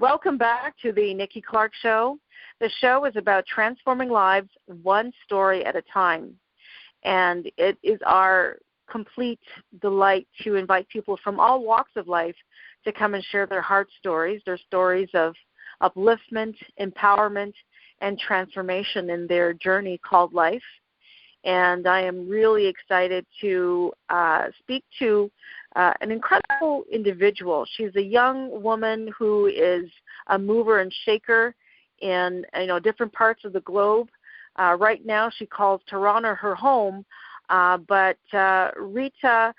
Welcome back to the Nikki Clarke Show. The show is about transforming lives one story at a time. And it is our complete delight to invite people from all walks of life to come and share their heart stories, their stories of upliftment, empowerment, and transformation in their journey called life. And I am really excited to speak to an incredible individual. She's a young woman who is a mover and shaker in different parts of the globe. Right now she calls Toronto her home, but Rita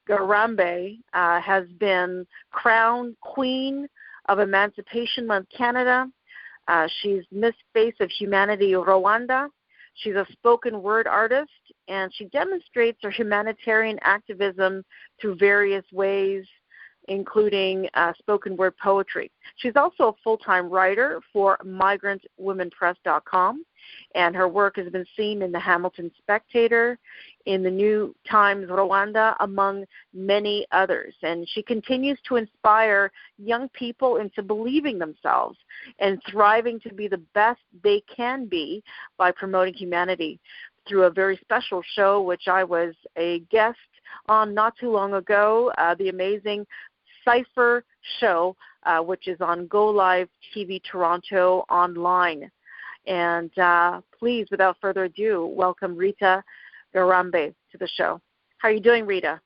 Ngarambe has been crowned Queen of Emancipation Month Canada. She's Miss Face of Humanity Rwanda. She's a spoken word artist, and she demonstrates her humanitarian activism through various ways, including spoken word poetry. She's also a full-time writer for migrantwomenpress.com, and her work has been seen in the Hamilton Spectator, in the New Times Rwanda, among many others. And she continues to inspire young people into believing themselves and thriving to be the best they can be by promoting humanity through a very special show, which I was a guest on not too long ago, the amazing Cypress Show, which is on Go Live TV Toronto online. And please, without further ado, welcome Rita Ngarambe to the show. How are you doing, Rita?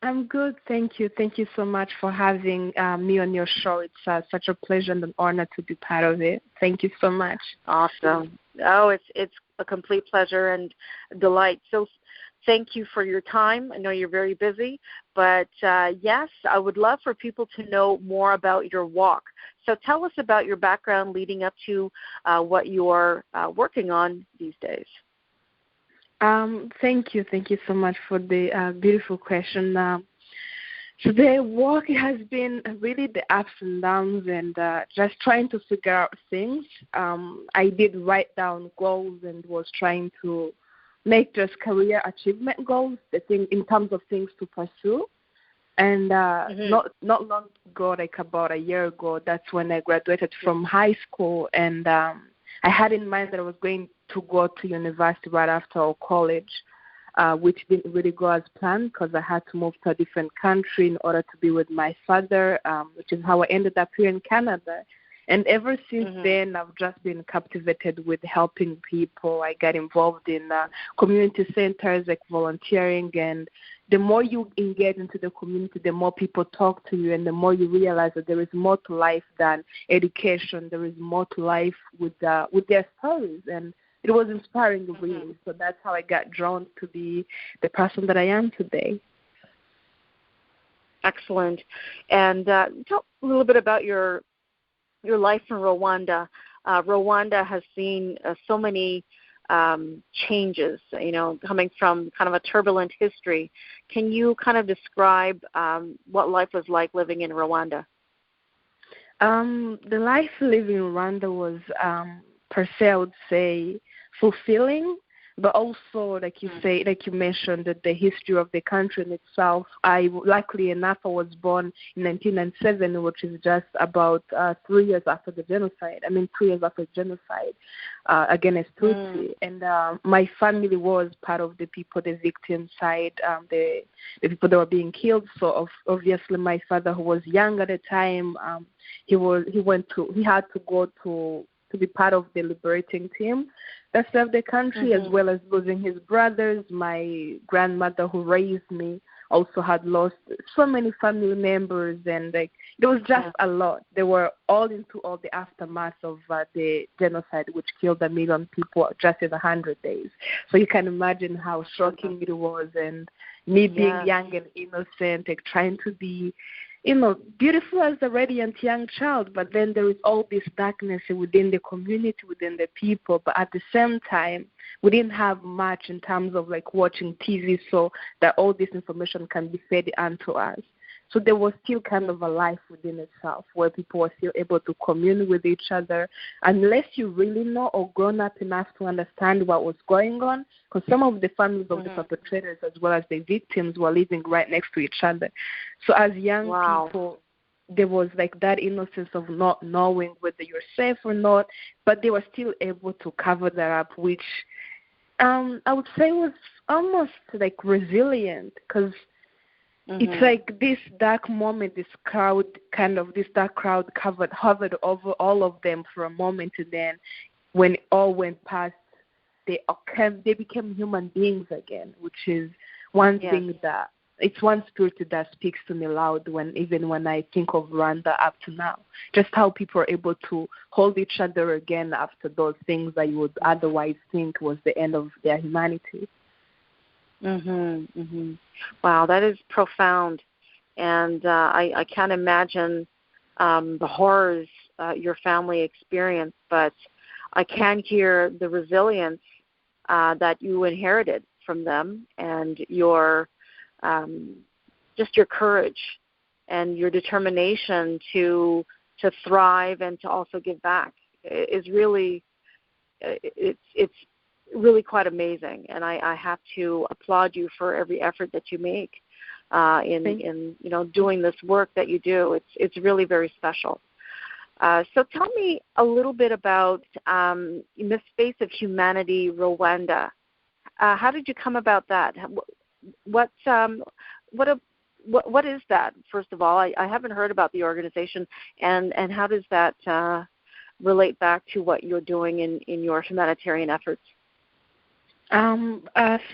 I'm good, thank you. Thank you so much for having me on your show. It's such a pleasure and an honor to be part of it. Thank you so much. Awesome. Oh, it's a complete pleasure and delight. So thank you for your time. I know you're very busy, but yes, I would love for people to know more about your walk. So tell us about your background leading up to what you're working on these days. Thank you so much for the beautiful question. So the walk has been really the ups and downs and just trying to figure out things. I did write down goals and was trying to make just career achievement goals, the thing in terms of things to pursue. And not long ago, like about a year ago, that's when I graduated from high school, and I had in mind that I was going to go to university right after college, which didn't really go as planned because I had to move to a different country in order to be with my father, which is how I ended up here in Canada. And ever since then, I've just been captivated with helping people. I got involved in community centers, like volunteering, and the more you engage into the community, the more people talk to you, and the more you realize that there is more to life than education. There is more to life with their stories, and it was inspiring, really. So that's how I got drawn to be the person that I am today. Excellent. And talk a little bit about your life in Rwanda. Rwanda has seen so many changes, coming from kind of a turbulent history. Can you kind of describe what life was like living in Rwanda? The life living in Rwanda was, per se, I would say, fulfilling, but also, like you say, like you mentioned, that the history of the country in itself. Luckily enough, I was born in 1997, which is just about 3 years after the genocide. 2 years after the genocide against Tutsi. And my family was part of the people, the victim side, the people that were being killed. So obviously, my father, who was young at the time, he had to go to be part of the liberating team that served the country, as well as losing his brothers. My grandmother, who raised me, also had lost so many family members, and it was just a lot. They were all into all the aftermath of the genocide, which killed 1 million people just in 100 days. So you can imagine how shocking it was, and me being young and innocent, trying to be beautiful as a radiant young child, but then there is all this darkness within the community, within the people. But at the same time, we didn't have much in terms of watching TV so that all this information can be fed onto us. So there was still kind of a life within itself where people were still able to commune with each other, unless you really know or grown up enough to understand what was going on, because some of the families of the perpetrators as well as the victims were living right next to each other. So as young people, there was like that innocence of not knowing whether you're safe or not, but they were still able to cover that up, which I would say was almost like resilient, because it's like this dark moment, this dark crowd hovered over all of them for a moment, and then when it all went past, they became human beings again, which is one thing that, it's one spirit that speaks to me loud even when I think of Rwanda up to now. Just how people are able to hold each other again after those things that you would otherwise think was the end of their humanity. Wow, that is profound, and I can't imagine the horrors your family experienced, but I can hear the resilience that you inherited from them, and your just your courage and your determination to thrive and to also give back is really it's really quite amazing, and I have to applaud you for every effort that you make in doing this work that you do. It's really very special. So tell me a little bit about Miss Face of Humanity Rwanda. How did you come about that? What is that? First of all, I haven't heard about the organization, and how does that relate back to what you're doing in your humanitarian efforts? It's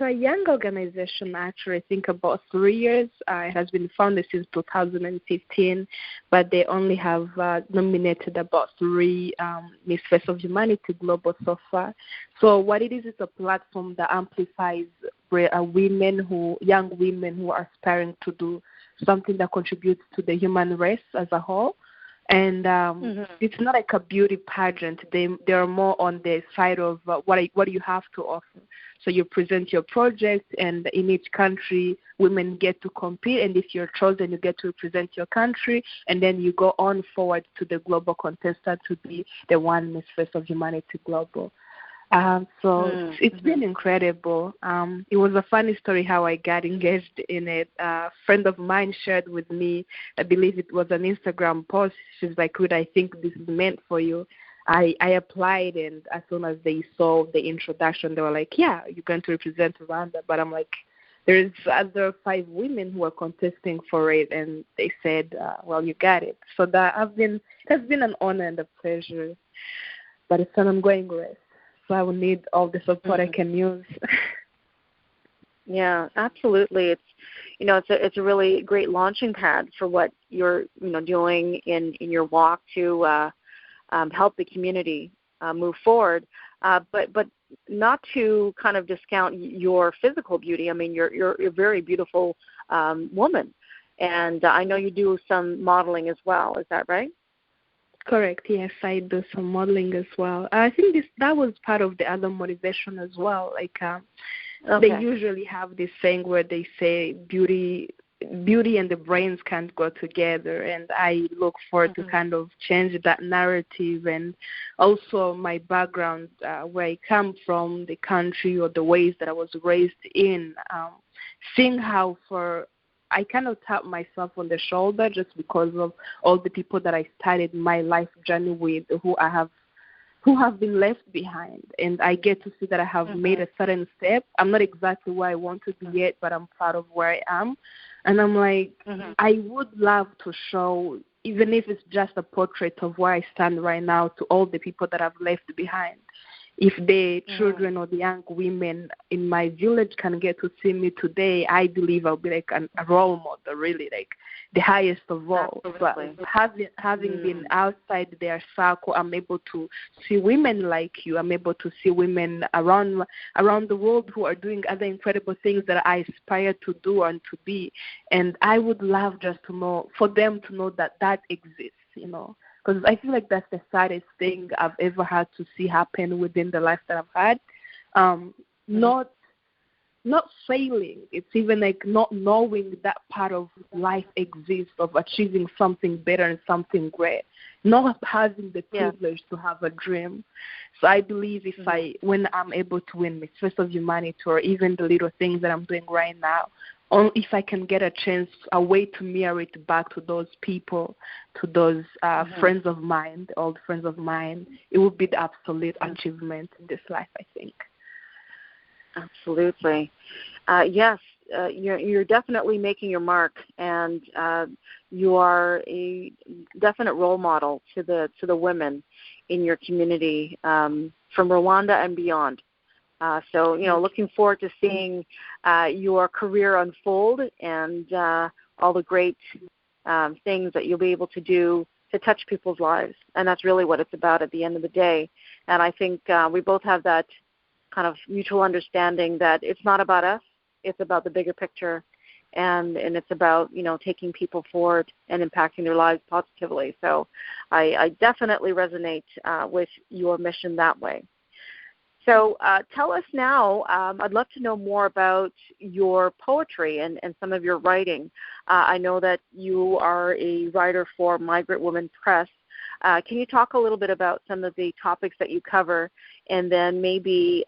a young organization, actually. I think about 3 years. It has been founded since 2015, but they only have nominated about 3 Miss Face of Humanity Global so far. So what it is a platform that amplifies young women who are aspiring to do something that contributes to the human race as a whole. And it's not like a beauty pageant. They're more on the side of what you have to offer. So you present your project, and in each country, women get to compete. And if you're chosen, you get to represent your country. And then you go on forward to the global contestant to be the one Miss Face of Humanity Global. It's been incredible. It was a funny story how I got engaged in it. A friend of mine shared with me, I believe it was an Instagram post. She's like, Rita, I think this is meant for you. I applied, and as soon as they saw the introduction, they were like, yeah, you're going to represent Rwanda. But I'm like, there's other 5 women who are contesting for it, and they said, well, you got it. So it has been an honor and a pleasure, but it's an ongoing race. So I will need all the support I can use. Yeah, absolutely. It's a really great launching pad for what you're doing in your walk to help the community move forward. But not to kind of discount your physical beauty. I mean, you're a very beautiful woman, and I know you do some modeling as well. Is that right? Correct. Yes, I do some modeling as well. I think that was part of the other motivation as well. Like they usually have this saying where they say beauty and the brains can't go together, and I look forward to kind of change that narrative. And also my background, where I come from, the country or the ways that I was raised in, seeing how I kind of tap myself on the shoulder just because of all the people that I started my life journey with who have been left behind. And I get to see that I have made a certain step. I'm not exactly where I want to be yet, but I'm proud of where I am. And I'm like, I would love to show, even if it's just a portrait of where I stand right now, to all the people that I've left behind. If the children or the young women in my village can get to see me today, I believe I'll be like a role model, really, like the highest of all. But having been outside their circle, I'm able to see women like you. I'm able to see women around the world who are doing other incredible things that I aspire to do and to be. And I would love just to know, for them to know that exists, Because I feel like that's the saddest thing I've ever had to see happen within the life that I've had. Not failing. It's even like not knowing that part of life exists, of achieving something better and something great. Not having the privilege to have a dream. So I believe when I'm able to win Mistress of Humanity, or even the little things that I'm doing right now, if I can get a chance, a way to mirror it back to those people, to those friends of mine, the old friends of mine, it would be the absolute achievement in this life, I think. Absolutely. Yes, you're definitely making your mark, and you are a definite role model to the women in your community from Rwanda and beyond. So, looking forward to seeing your career unfold and all the great things that you'll be able to do to touch people's lives. And that's really what it's about at the end of the day. And I think we both have that kind of mutual understanding that it's not about us, it's about the bigger picture, and it's about, taking people forward and impacting their lives positively. So I definitely resonate with your mission that way. So tell us now, I'd love to know more about your poetry and some of your writing. I know that you are a writer for Migrant Women Press. Can you talk a little bit about some of the topics that you cover, and then maybe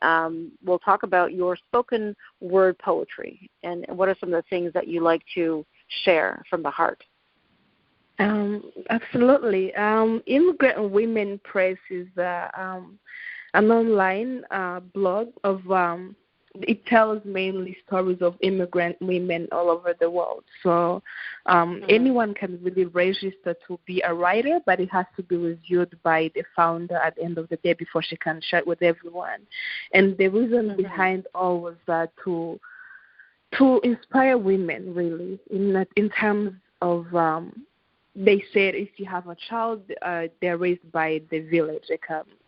we'll talk about your spoken word poetry, and what are some of the things that you like to share from the heart? Absolutely. Immigrant Women Press is an online blog of it tells mainly stories of immigrant women all over the world. So anyone can really register to be a writer, but it has to be reviewed by the founder at the end of the day before she can share it with everyone. And the reason behind all was to inspire women, really, in terms of they said if you have a child, they're raised by the village.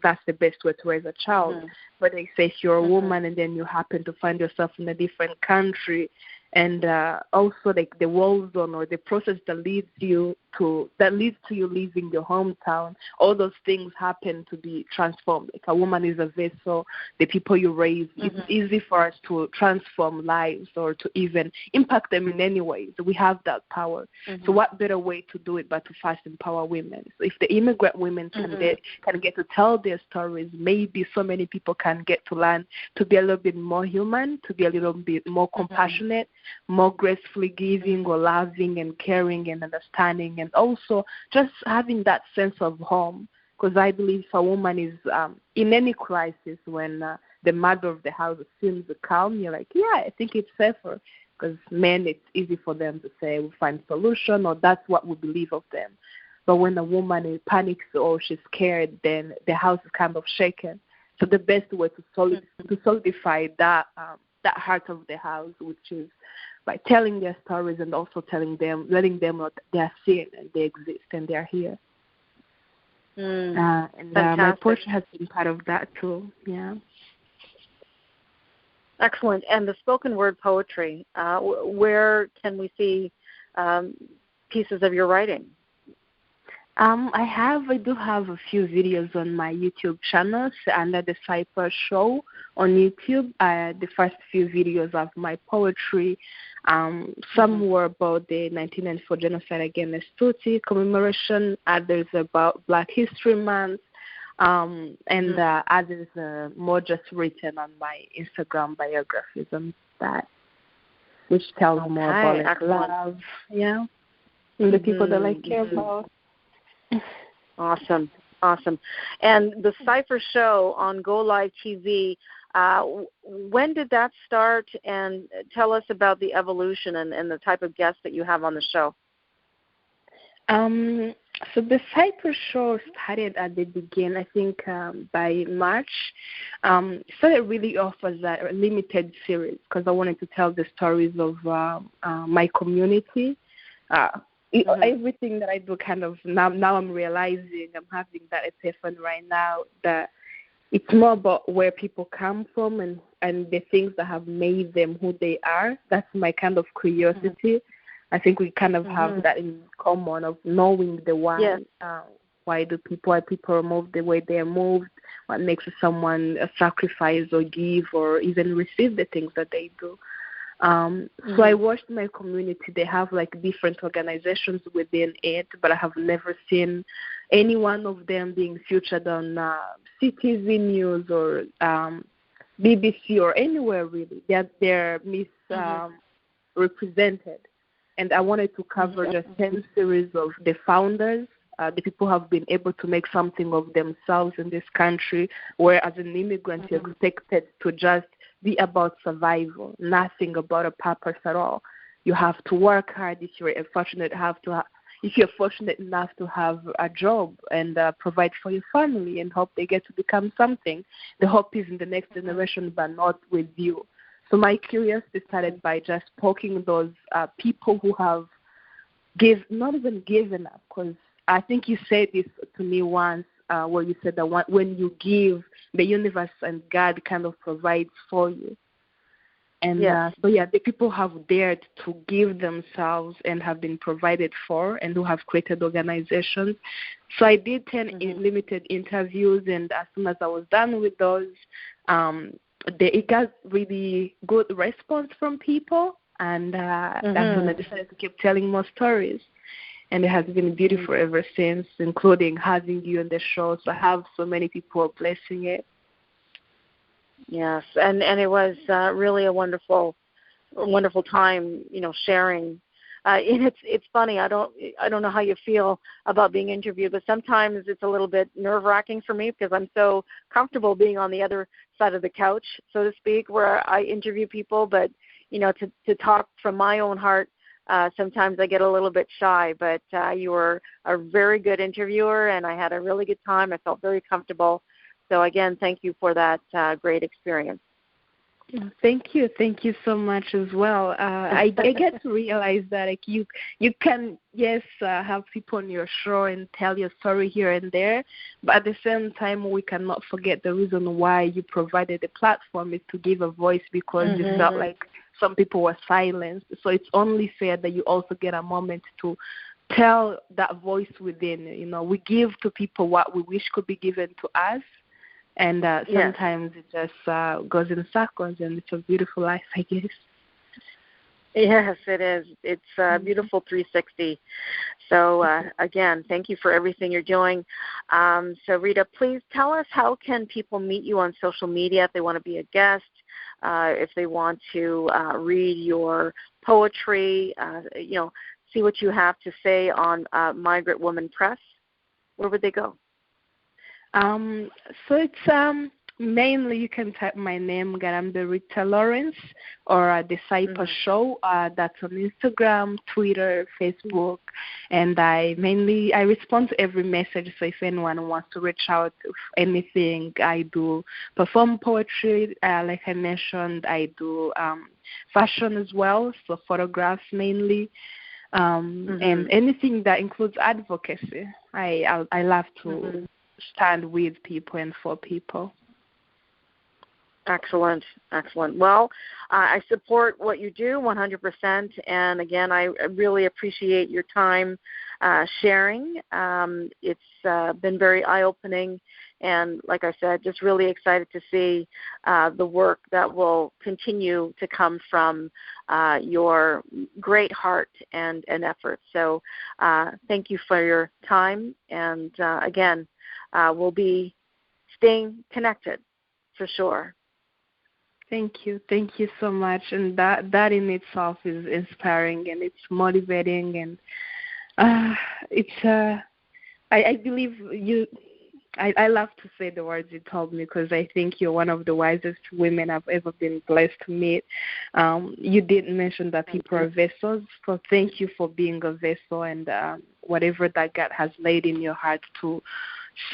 That's the best way to raise a child. But they say if you're a woman and then you happen to find yourself in a different country, and also like the war zone or the process that leads to you leaving your hometown, all those things happen to be transformed. Like a woman is a vessel, the people you raise, it's easy for us to transform lives or to even impact them in any way. So we have that power. So what better way to do it but to first empower women? So if the immigrant women can get to tell their stories, maybe so many people can get to learn to be a little bit more human, to be a little bit more compassionate, more gracefully giving or loving and caring and understanding, and also just having that sense of home. Because I believe a woman is in any crisis, when the mother of the house seems calm, you're like, yeah, I think it's safer. Because men, it's easy for them to say we'll find solution, or that's what we believe of them. But when a woman panics or she's scared, then the house is kind of shaken. So the best way to solidify that heart of the house, which is by telling their stories and also letting them know that they are seen and they exist and they are here. My poetry has been part of that too. Yeah. Excellent. And the spoken word poetry, where can we see pieces of your writing? I do have a few videos on my YouTube channel under the Cypress Show on YouTube. The first few videos of my poetry, some were about the 1994 genocide against Tutsi commemoration, others about Black History Month, and others more just written on my Instagram biographies on that, which tells more about love, and the people that I care about. Awesome. And the Cypress Show on Go Live TV, when did that start? And tell us about the evolution and the type of guests that you have on the show. So the Cypress Show started at the beginning, I think by March. So it really offers a limited series because I wanted to tell the stories of my community. Everything that I do kind of, now I'm realizing, I'm having that epiphany right now, that it's more about where people come from and the things that have made them who they are. That's my kind of curiosity. I think we kind of have that in common of knowing the why. Yes. Why people are moved the way they are moved, what makes someone sacrifice or give or even receive the things that they do. So I watched my community. They have like different organizations within it, but I have never seen any one of them being featured on CTV News or BBC or anywhere really. They're represented. And I wanted to cover just 10 series of the founders, the people who have been able to make something of themselves in this country, where as an immigrant you're expected to just be about survival, nothing about a purpose at all. You have to work hard if you're fortunate enough to have a job and provide for your family and hope they get to become something. The hope is in the next generation, but not with you. So my curiosity started by just poking those people who have not even given up, because I think you said this to me once, where you said that when you give, the universe and God kind of provides for you. And the people have dared to give themselves and have been provided for, and who have created organizations. So I did 10 limited interviews, and as soon as I was done with those, it got really good response from people, and that's when I decided to keep telling more stories. And it has been beautiful ever since, including having you on the show. So I have so many people blessing it. Yes, and it was really a wonderful time, sharing. And it's funny. I don't know how you feel about being interviewed, but sometimes it's a little bit nerve-wracking for me because I'm so comfortable being on the other side of the couch, so to speak, where I interview people. But to talk from my own heart, sometimes I get a little bit shy. But you were a very good interviewer, and I had a really good time. I felt very comfortable. So again, thank you for that great experience. Thank you so much as well. I get to realize that you can have people on your show and tell your story here and there, but at the same time we cannot forget the reason why you provided the platform is to give a voice, because you felt like some people were silenced. So it's only fair that you also get a moment to tell that voice within. We give to people what we wish could be given to us. And sometimes it just goes in circles, and it's a beautiful life, I guess. Yes, it is. It's a beautiful 360. So, again, thank you for everything you're doing. So, Rita, please tell us, how can people meet you on social media if they want to be a guest, if they want to read your poetry, see what you have to say on Migrant Woman Press? Where would they go? So it's mainly you can type my name, Ngarambe Rita Lawrence, or the Cypress Show. That's on Instagram, Twitter, Facebook, and I respond to every message. So if anyone wants to reach out with anything, I do perform poetry, like I mentioned. I do fashion as well, so photographs mainly. And anything that includes advocacy. I love to stand with people and for people. Excellent. Well, I support what you do 100%, and again, I really appreciate your time sharing. It's been very eye-opening, and like I said, just really excited to see the work that will continue to come from your great heart and effort. So thank you for your time, and again, we'll be staying connected for sure. Thank you so much, and that in itself is inspiring, and it's motivating, and I believe you. I love to say the words you told me, because I think you're one of the wisest women I've ever been blessed to meet. You did mention that people are vessels, so thank you for being a vessel, and whatever that God has laid in your heart to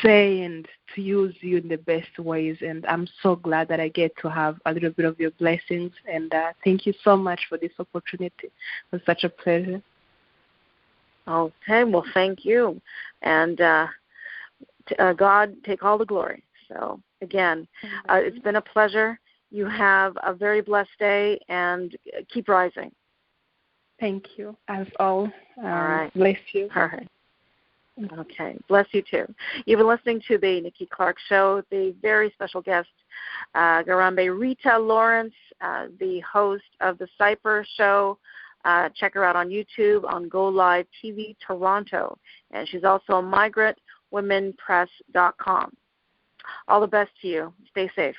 say and to use you in the best ways. And I'm so glad that I get to have a little bit of your blessings, and thank you so much for this opportunity. It was such a pleasure. Okay, well, thank you. And God, take all the glory. So, again, it's been a pleasure. You have a very blessed day, and keep rising. Thank you, as all. All right. Bless you. All right. Okay. Bless you, too. You've been listening to the Nikki Clarke Show. The very special guest, Ngarambe Rita Lawrence, the host of the Cypress Show. Check her out on YouTube, on Go Live TV Toronto. And she's also a migrantwomenpress.com. All the best to you. Stay safe.